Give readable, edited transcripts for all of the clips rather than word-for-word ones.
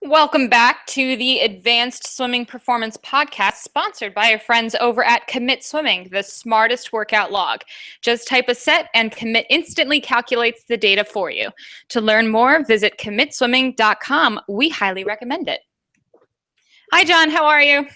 Welcome back to the Advanced Swimming Performance Podcast, sponsored by our friends over at Commit Swimming, the smartest workout log. Just type a set and Commit instantly calculates the data for you. To learn more, visit commitswimming.com. We highly recommend it. Hi, John. How are you?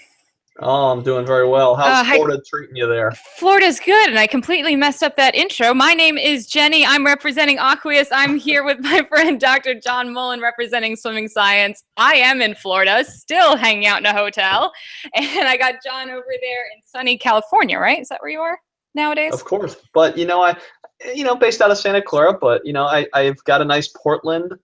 Oh, I'm doing very well. How's Florida treating you there? Florida's good, and I completely messed up that intro. My name is Jenny. I'm representing Aqueous. I'm here with my friend Dr. John Mullen representing Swimming Science. I am in Florida, still hanging out in a hotel, and I got John over there in sunny California, right? Is that where you are nowadays? Of course, but based out of Santa Clara, but I've got a nice Portland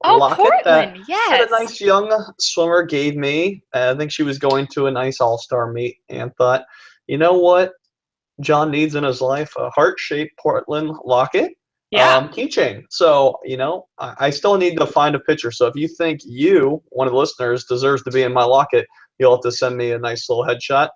locket Portland, that a nice young swimmer gave me. I think she was going to a nice all-star meet and thought, you know what John needs in his life? A heart-shaped Portland locket, keychain. So, I still need to find a picture. So if you think one of the listeners, deserves to be in my locket, you'll have to send me a nice little headshot.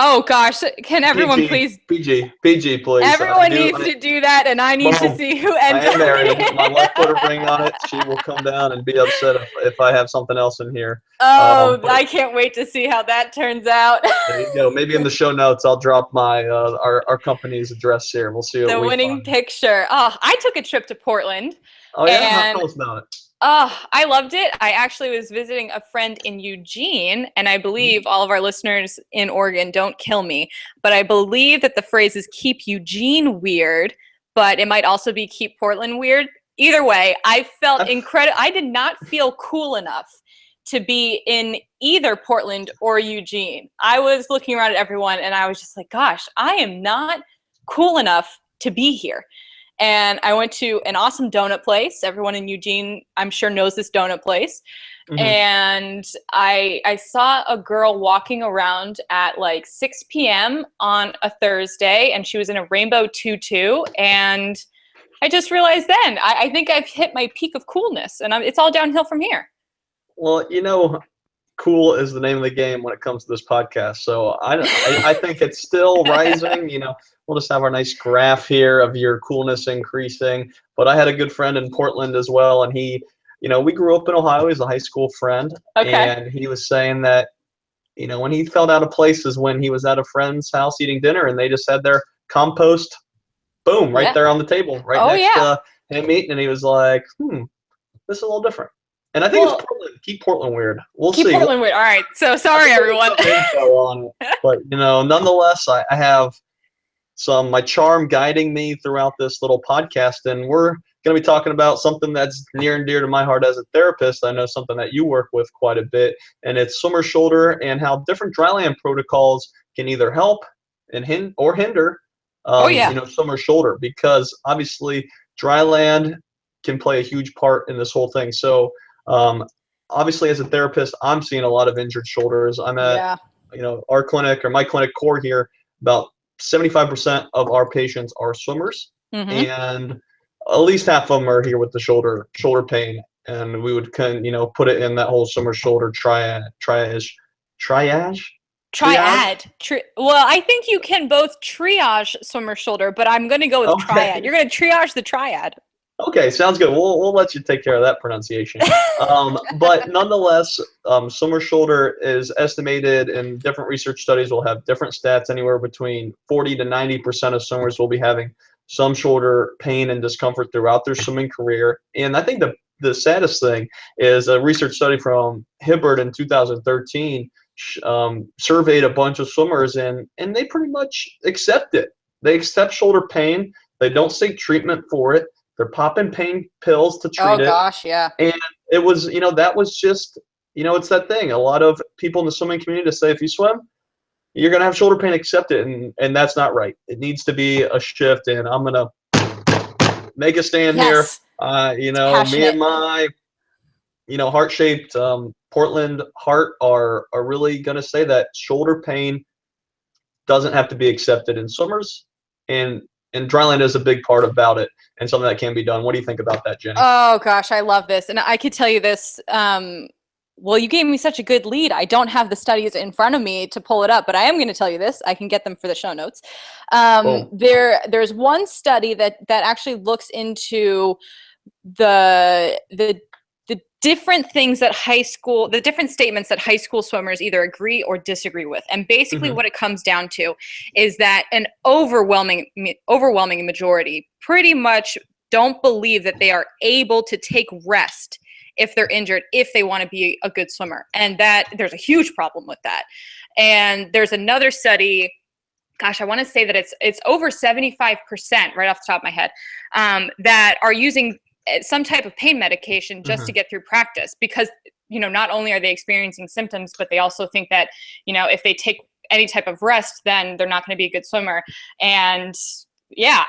Oh gosh, can everyone please? PG, please. Everyone needs to do that, and I need to see who ends up. I am married. My wife put a ring on it. She will come down and be upset if I have something else in here. I can't wait to see how that turns out. There you go. Maybe in the show notes, I'll drop my our company's address here. We'll see what the we winning find. Picture. Oh, I took a trip to Portland. Oh yeah, tell us about it. I loved it. I actually was visiting a friend in Eugene, and I believe all of our listeners in Oregon, don't kill me, but I believe that the phrase is keep Eugene weird, but it might also be keep Portland weird. Either way, I felt incredible. I did not feel cool enough to be in either Portland or Eugene. I was looking around at everyone, and I was just like, gosh, I am not cool enough to be here. And I went to an awesome donut place. Everyone in Eugene, I'm sure, knows this donut place. Mm-hmm. And I saw a girl walking around at like 6 p.m. on a Thursday, and she was in a rainbow tutu. And I just realized then, I think I've hit my peak of coolness, and it's all downhill from here. Well, cool is the name of the game when it comes to this podcast. So I think it's still rising. We'll just have our nice graph here of your coolness increasing. But I had a good friend in Portland as well, and he, we grew up in Ohio. He's a high school friend, and he was saying that, when he felt out of place is when he was at a friend's house eating dinner, and they just had their compost, boom, right there on the table, next to him eating, and he was like, this is a little different. And I think it's Portland. Keep Portland weird. We'll see. Keep Portland weird. All right. So sorry, everyone. But nonetheless, I have my charm guiding me throughout this little podcast, and we're going to be talking about something that's near and dear to my heart as a therapist. I know something that you work with quite a bit, and it's swimmer shoulder and how different dryland protocols can either help and or hinder swimmer shoulder, because obviously dryland can play a huge part in this whole thing. So obviously as a therapist, I'm seeing a lot of injured shoulders. I'm at our clinic, or my clinic core here, about 75% of our patients are swimmers, and at least half of them are here with the shoulder pain, and we would put it in that whole swimmer shoulder triad. Well, I think you can both triage swimmer shoulder, but I'm going to go with triad. You're going to triage the triad. Okay, sounds good. We'll let you take care of that pronunciation. But nonetheless, swimmer shoulder is estimated in different research studies will have different stats. Anywhere between 40 to 90% of swimmers will be having some shoulder pain and discomfort throughout their swimming career. And I think the saddest thing is a research study from Hibbert in 2013 surveyed a bunch of swimmers, and they pretty much accept it. They accept shoulder pain. They don't seek treatment for it. They're popping pain pills to treat it. Oh, gosh, yeah. And it was, that was just, it's that thing. A lot of people in the swimming community say, if you swim, you're going to have shoulder pain, accept it. And that's not right. It needs to be a shift. And I'm going to make a stand here. Me and my, heart-shaped Portland heart are really going to say that shoulder pain doesn't have to be accepted in swimmers. And dryland is a big part about it, and something that can be done. What do you think about that, Jenny? Oh, gosh, I love this. And I could tell you this. Well, you gave me such a good lead. I don't have the studies in front of me to pull it up, but I am going to tell you this. I can get them for the show notes. There's one study that actually looks into the the different statements that high school swimmers either agree or disagree with. And basically what it comes down to is that an overwhelming majority pretty much don't believe that they are able to take rest if they're injured, if they want to be a good swimmer. And that there's a huge problem with that. And there's another study, gosh, I want to say that it's over 75% right off the top of my head, that are using some type of pain medication just to get through practice, because, you know, not only are they experiencing symptoms, but they also think that, you know, if they take any type of rest, then they're not going to be a good swimmer. And yeah,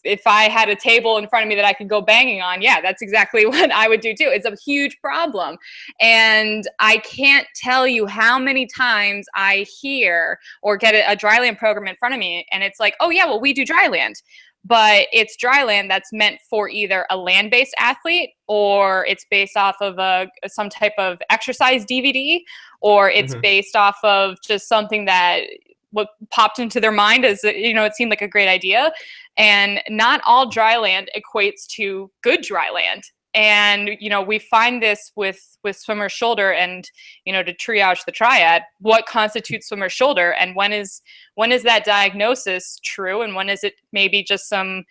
if I had a table in front of me that I could go banging on, yeah, that's exactly what I would do too. It's a huge problem. And I can't tell you how many times I hear or get a dryland program in front of me, and it's like, oh yeah, well, we do dryland. But it's dryland that's meant for either a land-based athlete, or it's based off of some type of exercise DVD, or it's based off of just something that what popped into their mind as, you know, it seemed like a great idea. And not all dryland equates to good dryland. And, you know, we find this with swimmer's shoulder, and, you know, to triage the triad, what constitutes swimmer's shoulder, and when is that diagnosis true, and when is it maybe just some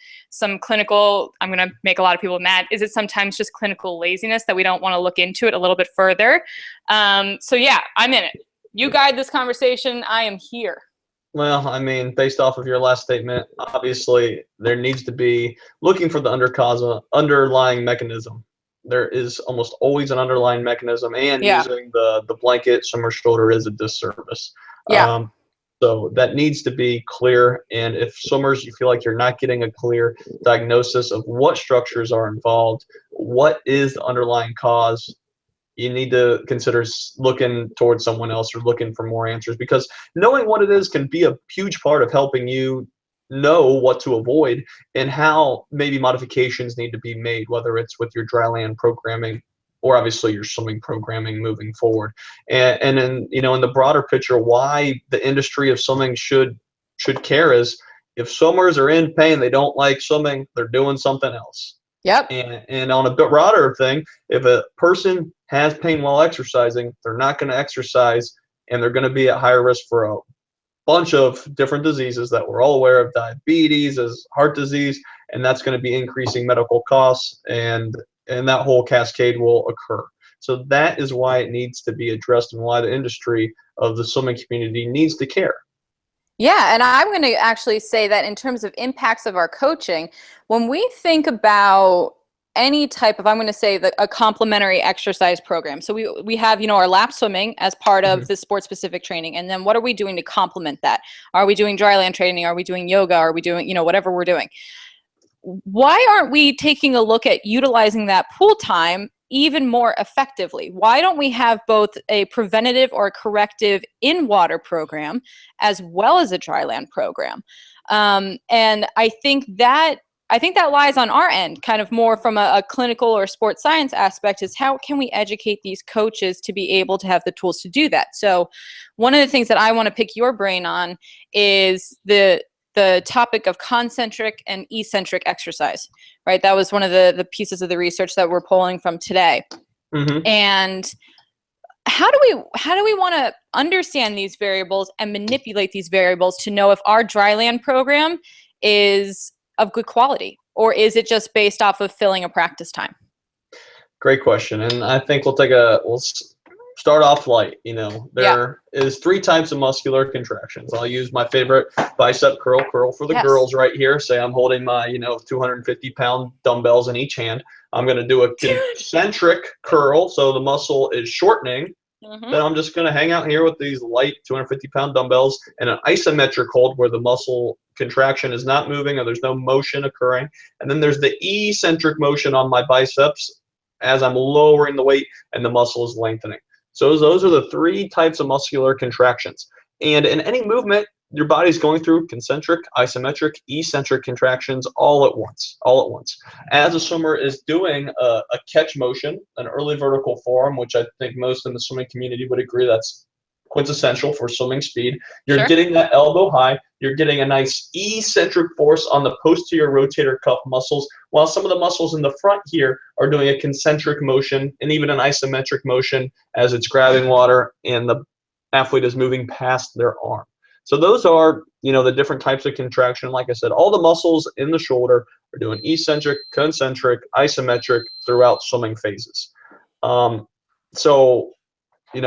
clinical, I'm going to make a lot of people mad, is it sometimes just clinical laziness that we don't want to look into it a little bit further? So yeah, I'm in it. You guide this conversation. I am here. Well, I mean, based off of your last statement, obviously there needs to be looking for the underlying mechanism. There is almost always an underlying mechanism, and using the blanket swimmer shoulder is a disservice. Yeah. So that needs to be clear. And if swimmers, you feel like you're not getting a clear diagnosis of what structures are involved, what is the underlying cause, you need to consider looking towards someone else or looking for more answers, because knowing what it is can be a huge part of helping you know what to avoid and how maybe modifications need to be made, whether it's with your dryland programming or obviously your swimming programming moving forward. And then, you know, in the broader picture, why the industry of swimming should care is if swimmers are in pain, they don't like swimming, they're doing something else. Yep. And on a bit broader thing, if a person has pain while exercising, they're not going to exercise, and they're going to be at higher risk for a bunch of different diseases that we're all aware of, diabetes, as heart disease, and that's going to be increasing medical costs, and that whole cascade will occur. So that is why it needs to be addressed, and why the industry of the swimming community needs to care. Yeah, and I'm going to actually say that in terms of impacts of our coaching, when we think about any type of, I'm going to say a complementary exercise program. So we have, you know, our lap swimming as part of the sport specific training. And then what are we doing to complement that? Are we doing dryland training? Are we doing yoga? Are we doing, you know, whatever we're doing? Why aren't we taking a look at utilizing that pool time even more effectively? Why don't we have both a preventative or a corrective in-water program as well as a dryland program? And I think that lies on our end, kind of more from a clinical or sports science aspect, is how can we educate these coaches to be able to have the tools to do that? So one of the things that I want to pick your brain on is the topic of concentric and eccentric exercise, right? That was one of the pieces of the research that we're pulling from today. And how do we want to understand these variables and manipulate these variables to know if our dryland program is of good quality, or is it just based off of filling a practice time? Great question. And I think we'll start off light. You know, there is 3 types of muscular contractions. I'll use my favorite bicep curl for the girls right here. Say I'm holding my, 250-pound dumbbells in each hand. I'm going to do a concentric curl, so the muscle is shortening. Then I'm just going to hang out here with these light 250-pound dumbbells, and an isometric hold where the muscle contraction is not moving or there's no motion occurring. And then there's the eccentric motion on my biceps as I'm lowering the weight and the muscle is lengthening. So those are the 3 types of muscular contractions. And in any movement, your body's going through concentric, isometric, eccentric contractions all at once. As a swimmer is doing a catch motion, an early vertical form, which I think most in the swimming community would agree that's quintessential for swimming speed. You're Sure. getting that elbow high. You're getting a nice eccentric force on the posterior rotator cuff muscles, while some of the muscles in the front here are doing a concentric motion and even an isometric motion as it's grabbing water and the athlete is moving past their arm. So those are, the different types of contraction. Like I said, all the muscles in the shoulder are doing eccentric, concentric, isometric throughout swimming phases. So,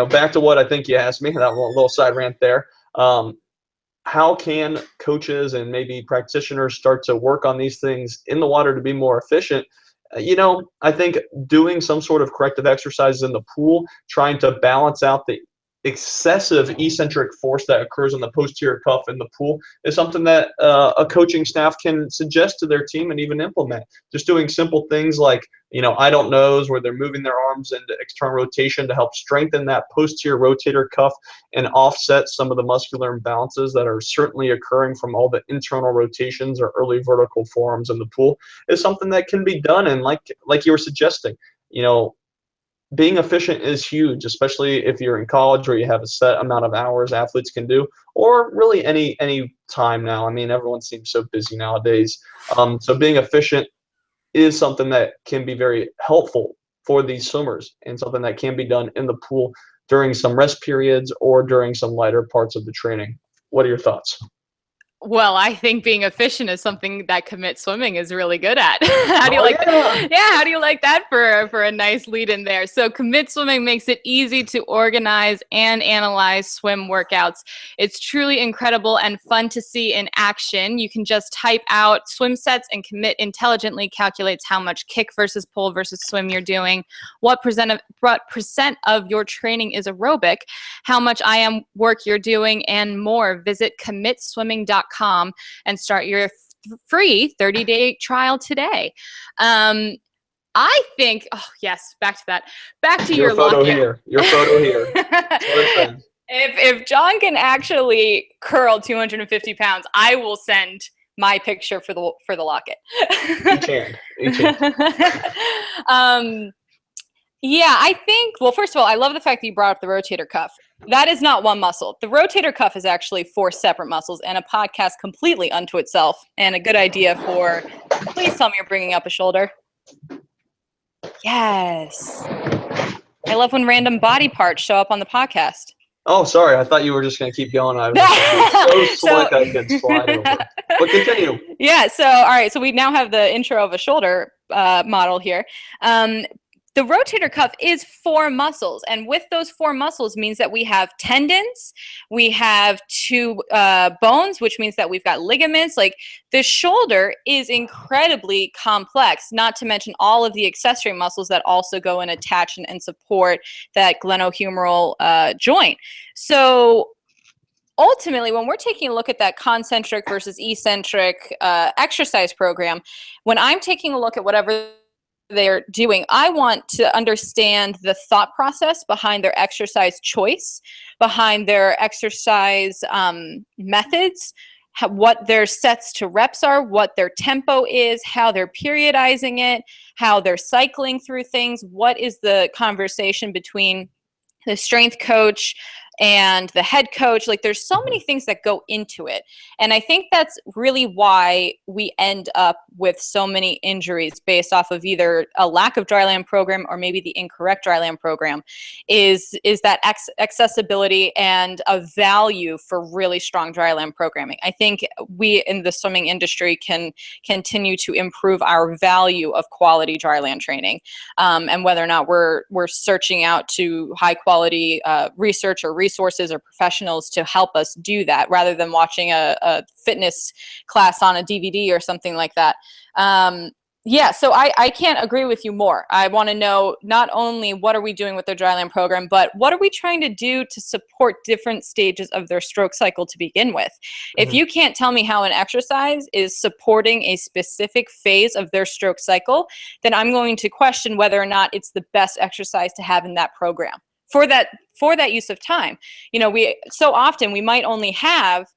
back to what I think you asked me, that little side rant there. How can coaches and maybe practitioners start to work on these things in the water to be more efficient? I think doing some sort of corrective exercises in the pool, trying to balance out the excessive eccentric force that occurs on the posterior cuff in the pool is something that a coaching staff can suggest to their team and even implement. Just doing simple things like, I don't knows, where they're moving their arms into external rotation to help strengthen that posterior rotator cuff and offset some of the muscular imbalances that are certainly occurring from all the internal rotations or early vertical forearms in the pool is something that can be done. And like you were suggesting, being efficient is huge, especially if you're in college where you have a set amount of hours athletes can do, or really any time now. I mean, everyone seems so busy nowadays. So being efficient is something that can be very helpful for these swimmers and something that can be done in the pool during some rest periods or during some lighter parts of the training. What are your thoughts? Well, I think being efficient is something that Commit Swimming is really good at. How do you like yeah. that? Yeah, how do you like that for a nice lead in there? So Commit Swimming makes it easy to organize and analyze swim workouts. It's truly incredible and fun to see in action. You can just type out swim sets and Commit intelligently calculates how much kick versus pull versus swim you're doing, what percent of your training is aerobic, how much IM work you're doing, and more. Visit commitswimming.com and start your free 30-day trial today. I think, back to that. Back to your photo locket. here. Your photo here. If John can actually curl 250 pounds, I will send my picture for the locket. Each hand. Yeah, I think, well, first of all, I love the fact that you brought up the rotator cuff. That is not one muscle. The rotator cuff is actually 4 separate muscles and a podcast completely unto itself, and a good idea for, please tell me you're bringing up a shoulder. Yes. I love when random body parts show up on the podcast. Oh, sorry. I thought you were just going to keep going. I was so slick I could slide over. But continue. Yeah, all right. So we now have the intro of a shoulder model here. The rotator cuff is 4 muscles, and with those 4 muscles means that we have tendons, we have 2 bones, which means that we've got ligaments. Like, the shoulder is incredibly complex, not to mention all of the accessory muscles that also go and attach and support that glenohumeral joint. So ultimately, when we're taking a look at that concentric versus eccentric exercise program, when I'm taking a look at whatever they're doing, I want to understand the thought process behind their exercise choice, behind their exercise methods, what their sets to reps are, what their tempo is, how they're periodizing it, how they're cycling through things, what is the conversation between the strength coach and the head coach. Like, there's so many things that go into it. And I think that's really why we end up with so many injuries based off of either a lack of dryland program or maybe the incorrect dryland program is that accessibility and a value for really strong dryland programming. I think we in the swimming industry can continue to improve our value of quality dryland training, and whether or not we're searching out to high quality research or resources or professionals to help us do that, rather than watching a fitness class on a DVD or something like that. So I can't agree with you more. I want to know not only what are we doing with their dryland program, but what are we trying to do to support different stages of their stroke cycle to begin with. If you can't tell me how an exercise is supporting a specific phase of their stroke cycle, then I'm going to question whether or not it's the best exercise to have in that program for that use of time. We so often we might only have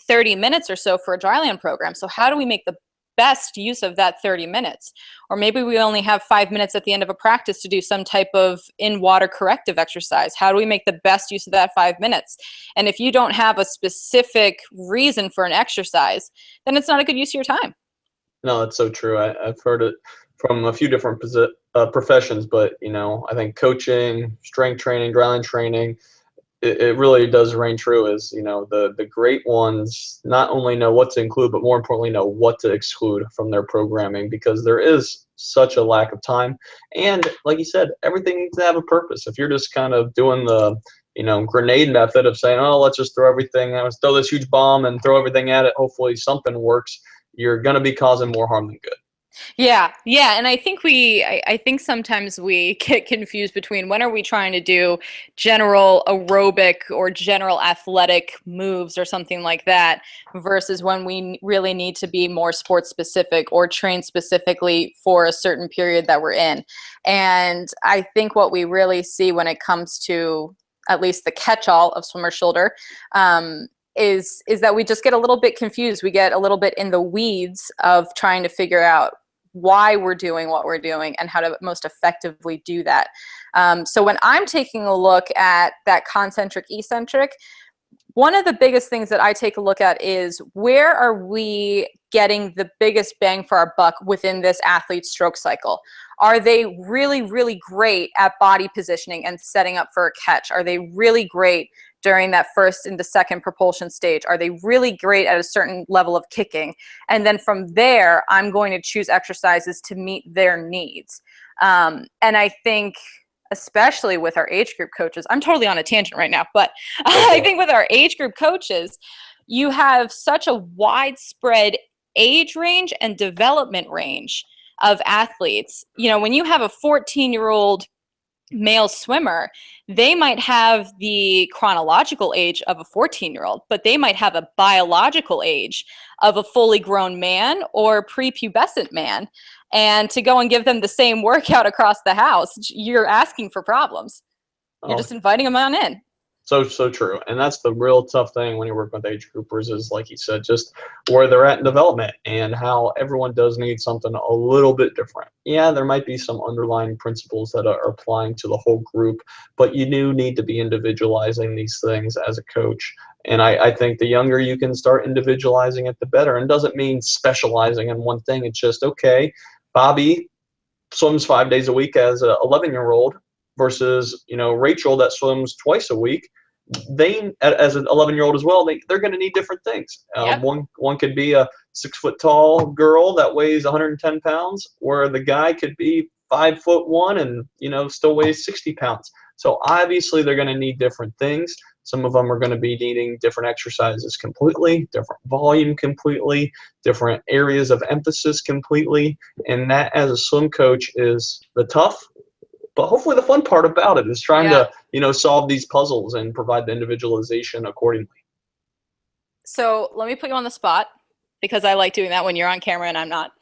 30 minutes or so for a dryland program. So how do we make the best use of that 30 minutes? Or maybe we only have 5 minutes at the end of a practice to do some type of in-water corrective exercise. How do we make the best use of that 5 minutes? And if you don't have a specific reason for an exercise, then it's not a good use of your time. No, that's so true. I've heard it from a few different professions, but I think coaching, strength training, dryland training, it really does reign true. Is the great ones not only know what to include, but more importantly know what to exclude from their programming, because there is such a lack of time. And like you said, everything needs to have a purpose. If you're just kind of doing the grenade method of saying, oh, let's just throw everything, let's throw this huge bomb and throw everything at it, hopefully something works, you're going to be causing more harm than good. Yeah, and I think I think sometimes we get confused between when are we trying to do general aerobic or general athletic moves or something like that versus when we really need to be more sports specific or train specifically for a certain period that we're in. And I think what we really see when it comes to at least the catch-all of swimmer shoulder, is that we just get a little bit confused. We get a little bit in the weeds of trying to figure out why we're doing what we're doing and how to most effectively do that. So when I'm taking a look at that concentric, eccentric, one of the biggest things that I take a look at is where are we getting the biggest bang for our buck within this athlete's stroke cycle? Are they really, really great at body positioning and setting up for a catch? Are they really great during that first into second propulsion stage? Are they really great at a certain level of kicking? And then from there, I'm going to choose exercises to meet their needs. And I think, especially with our age group coaches, I'm totally on a tangent right now, but I think with our age group coaches, you have such a widespread age range and development range of athletes. When you have a 14-year-old male swimmer, they might have the chronological age of a 14-year-old, but they might have a biological age of a fully grown man or prepubescent man. And to go and give them the same workout across the house, you're asking for problems. You're just inviting them on in. So true. And that's the real tough thing when you're working with age groupers is, like you said, just where they're at in development and how everyone does need something a little bit different. Yeah, there might be some underlying principles that are applying to the whole group, but you do need to be individualizing these things as a coach. And I think the younger you can start individualizing it, the better. And doesn't mean specializing in one thing. It's just, okay, Bobby swims 5 days a week as an 11-year-old versus, Rachel that swims twice a week. They, as an 11-year-old as well, they're going to need different things. Yep. One could be a 6-foot-tall girl that weighs 110 pounds, where the guy could be 5'1" and still weighs 60 pounds. So obviously they're going to need different things. Some of them are going to be needing different exercises completely, different volume completely, different areas of emphasis completely. And that, as a swim coach, is the tough, but hopefully the fun part about it is trying to, solve these puzzles and provide the individualization accordingly. So let me put you on the spot, because I like doing that when you're on camera and I'm not.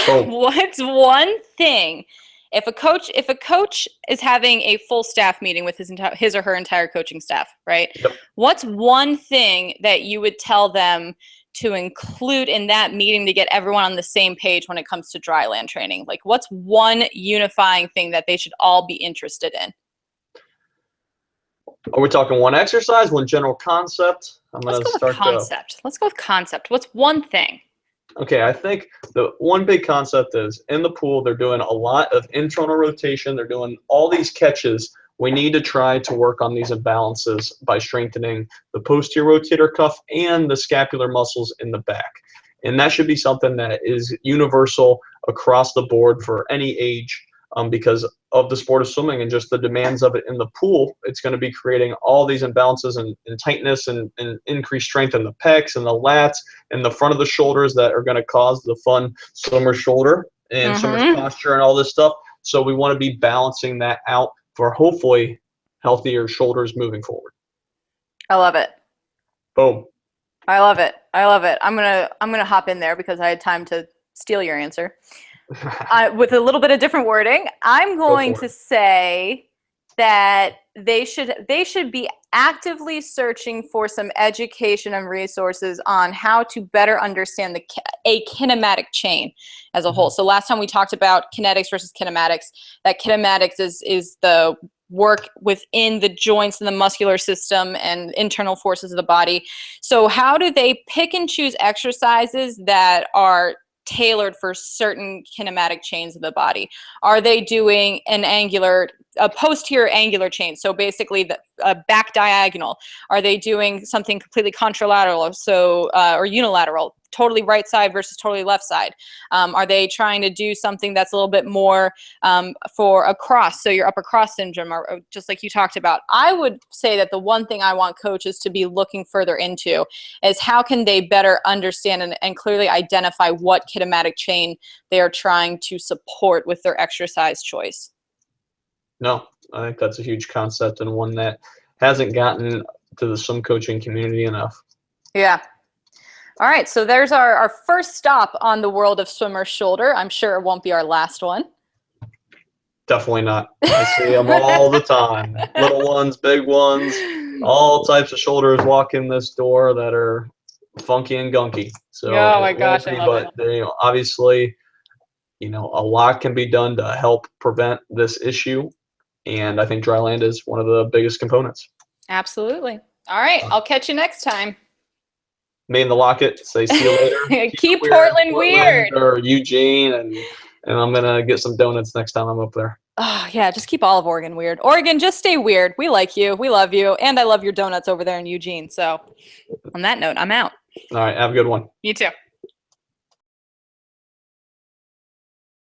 Oh. What's one thing, if a coach is having a full staff meeting with his or her entire coaching staff, right? Yep. What's one thing that you would tell them to include in that meeting to get everyone on the same page when it comes to dryland training? Like, what's one unifying thing that they should all be interested in? Are we talking one exercise, one general concept? Let's go with concept. Let's go with concept. What's one thing? Okay, I think the one big concept is in the pool, they're doing a lot of internal rotation. They're doing all these catches. We need to try to work on these imbalances by strengthening the posterior rotator cuff and the scapular muscles in the back. And that should be something that is universal across the board for any age, because of the sport of swimming and just the demands of it in the pool. It's going to be creating all these imbalances and tightness and increased strength in the pecs and the lats and the front of the shoulders that are going to cause the fun swimmer shoulder and swimmer's posture and all this stuff. So we want to be balancing that out for hopefully healthier shoulders moving forward. I love it. Boom. I love it. I'm gonna hop in there because I had time to steal your answer. With a little bit of different wording, I'm going to say that they should be actively searching for some education and resources on how to better understand a kinematic chain as a whole. So last time we talked about kinetics versus kinematics. That kinematics is the work within the joints and the muscular system and internal forces of the body. So how do they pick and choose exercises that are tailored for certain kinematic chains of the body? Are they doing a posterior angular chain? So basically a back diagonal. Are they doing something completely contralateral? So, or unilateral, totally right side versus totally left side? Are they trying to do something that's a little bit more for a cross? So your upper cross syndrome, or just like you talked about. I would say that the one thing I want coaches to be looking further into is how can they better understand and clearly identify what kinematic chain they are trying to support with their exercise choice. No, I think that's a huge concept and one that hasn't gotten to the swim coaching community enough. Yeah. All right, so there's our first stop on the world of swimmer's shoulder. I'm sure it won't be our last one. Definitely not. I see them all the time. Little ones, big ones, all types of shoulders walk in this door that are funky and gunky. So oh my gosh, I love it. They, obviously, a lot can be done to help prevent this issue. And I think dry land is one of the biggest components. Absolutely. All right, I'll catch you next time. Me and the Locket say see you later. Keep Portland weird. Or Eugene, and I'm going to get some donuts next time I'm up there. Oh, yeah, just keep all of Oregon weird. Oregon, just stay weird. We like you. We love you. And I love your donuts over there in Eugene. So on that note, I'm out. All right, have a good one. You too.